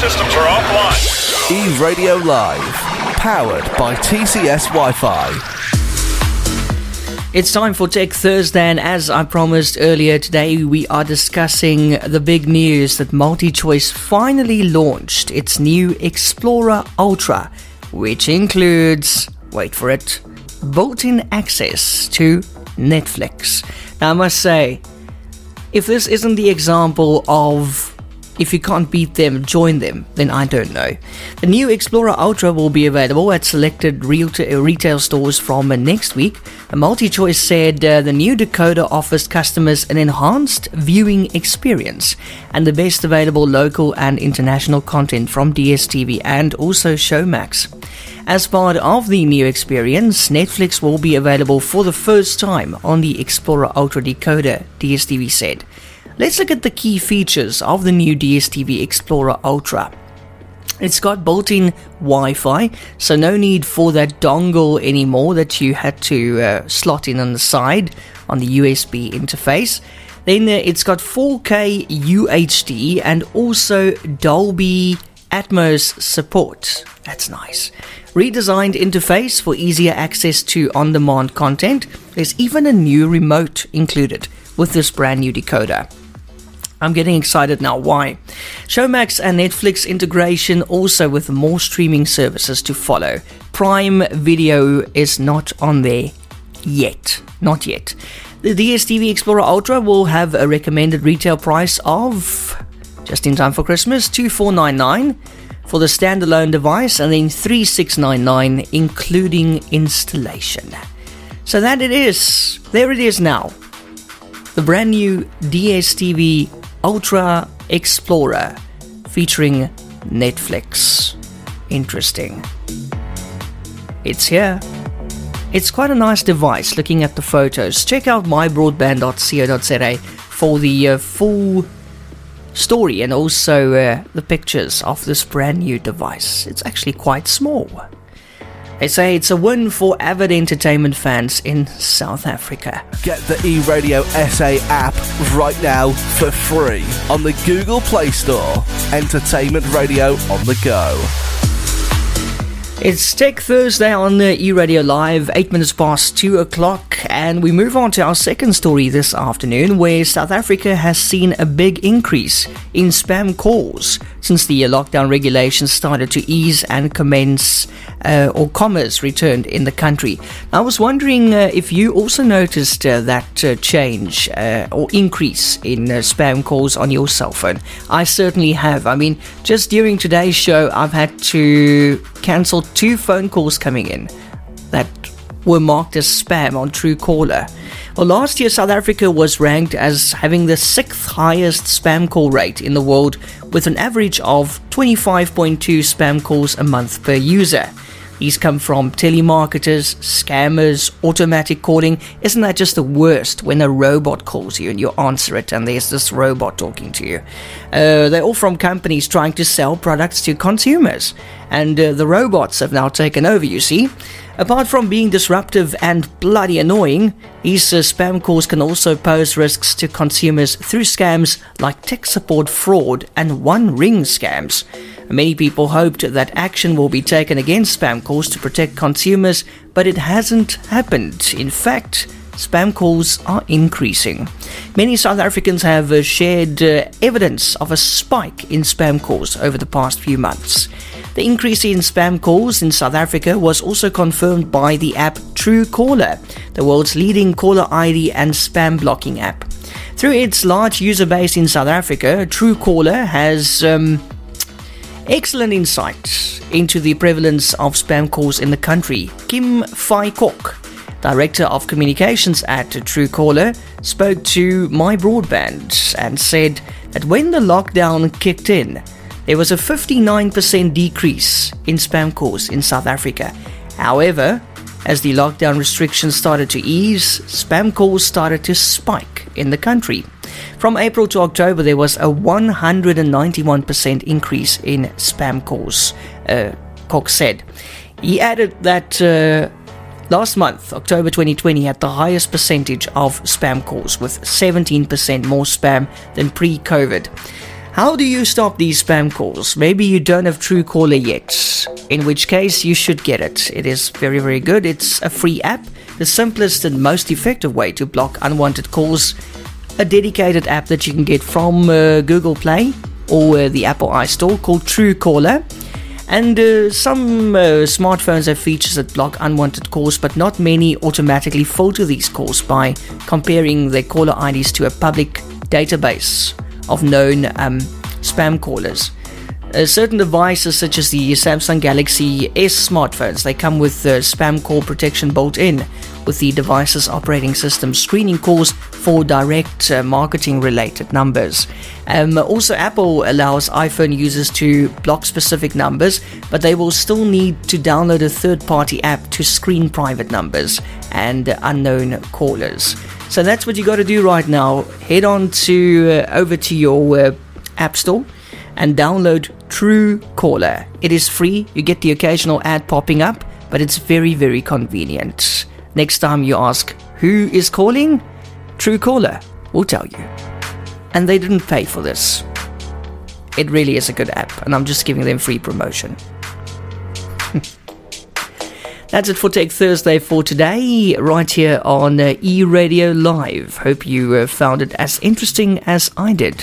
systems are offline. eRadio Live, powered by TCS Wi-Fi. It's time for Tech Thursday, and as I promised earlier today, we are discussing the big news that MultiChoice finally launched its new Explora Ultra, which includes, wait for it, built-in access to Netflix. Now, I must say, if this isn't the example of if you can't beat them, join them, then I don't know. The new Explora Ultra will be available at selected retail stores from next week. MultiChoice said the new decoder offers customers an enhanced viewing experience and the best available local and international content from DStv and also Showmax. As part of the new experience, Netflix will be available for the first time on the Explora Ultra decoder, DStv said. Let's look at the key features of the new DStv Explora Ultra. It's got built-in Wi-Fi, so no need for that dongle anymore that you had to slot in on the side on the USB interface. Then it's got 4K UHD and also Dolby Atmos support. That's nice. Redesigned interface for easier access to on-demand content. There's even a new remote included with this brand new decoder. I'm getting excited now. Why? Showmax and Netflix integration, also with more streaming services to follow. Prime Video is not on there yet. Not yet. The DStv Explora Ultra will have a recommended retail price of, just in time for Christmas, $2,499 for the standalone device and then $3,699 including installation. So that it is. There it is now. The brand new DStv Ultra Explora featuring Netflix. Interesting. It's here. It's quite a nice device looking at the photos. Check out mybroadband.co.za for the full story and also the pictures of this brand new device. It's actually quite small. They say it's a win for avid entertainment fans in South Africa. Get the eRadio SA app right now for free on the Google Play Store. Entertainment radio on the go. It's Tech Thursday on eRadio Live, 8 minutes past 2 o'clock, and we move on to our second story this afternoon, where South Africa has seen a big increase in spam calls since the lockdown regulations started to ease and commerce returned in the country. I was wondering if you also noticed that change or increase in spam calls on your cell phone. I certainly have. I mean, just during today's show, I've had to cancel 2 phone calls coming in that were marked as spam on Truecaller. Well, last year South Africa was ranked as having the 6th highest spam call rate in the world, with an average of 25.2 spam calls a month per user. These come from telemarketers, scammers, automatic calling. Isn't that just the worst when a robot calls you and you answer it and there's this robot talking to you? They're all from companies trying to sell products to consumers. And the robots have now taken over, you see. Apart from being disruptive and bloody annoying, these spam calls can also pose risks to consumers through scams like tech support fraud and one-ring scams. Many people hoped that action will be taken against spam calls to protect consumers, but it hasn't happened. In fact, spam calls are increasing. Many South Africans have shared evidence of a spike in spam calls over the past few months. The increase in spam calls in South Africa was also confirmed by the app Truecaller, the world's leading caller ID and spam blocking app. Through its large user base in South Africa, Truecaller has excellent insight into the prevalence of spam calls in the country. Kim Kok, Director of Communications at Truecaller, spoke to Mybroadband and said that when the lockdown kicked in, there was a 59% decrease in spam calls in South Africa. However, as the lockdown restrictions started to ease, spam calls started to spike in the country. From April to October, there was a 191% increase in spam calls, Kok said. He added that last month, October 2020, had the highest percentage of spam calls, with 17% more spam than pre-COVID. How do you stop these spam calls? Maybe you don't have Truecaller yet, in which case you should get it. It is very, very good. It's a free app, the simplest and most effective way to block unwanted calls. A dedicated app that you can get from Google Play or the Apple iStore called Truecaller. And some smartphones have features that block unwanted calls, but not many automatically filter these calls by comparing their caller IDs to a public database of known spam callers. Certain devices such as the Samsung Galaxy S smartphones, they come with spam call protection built in, with the device's operating system screening calls for direct marketing related numbers. Also, Apple allows iPhone users to block specific numbers, but they will still need to download a third-party app to screen private numbers and unknown callers. So that's what you got to do right now. Head on to over to your App Store and download Truecaller. It is free. You get the occasional ad popping up, but it's very, very convenient. Next time you ask, who is calling? Truecaller will tell you. And they didn't pay for this. It really is a good app, and I'm just giving them free promotion. That's it for Tech Thursday for today, right here on eRadio Live. Hope you found it as interesting as I did.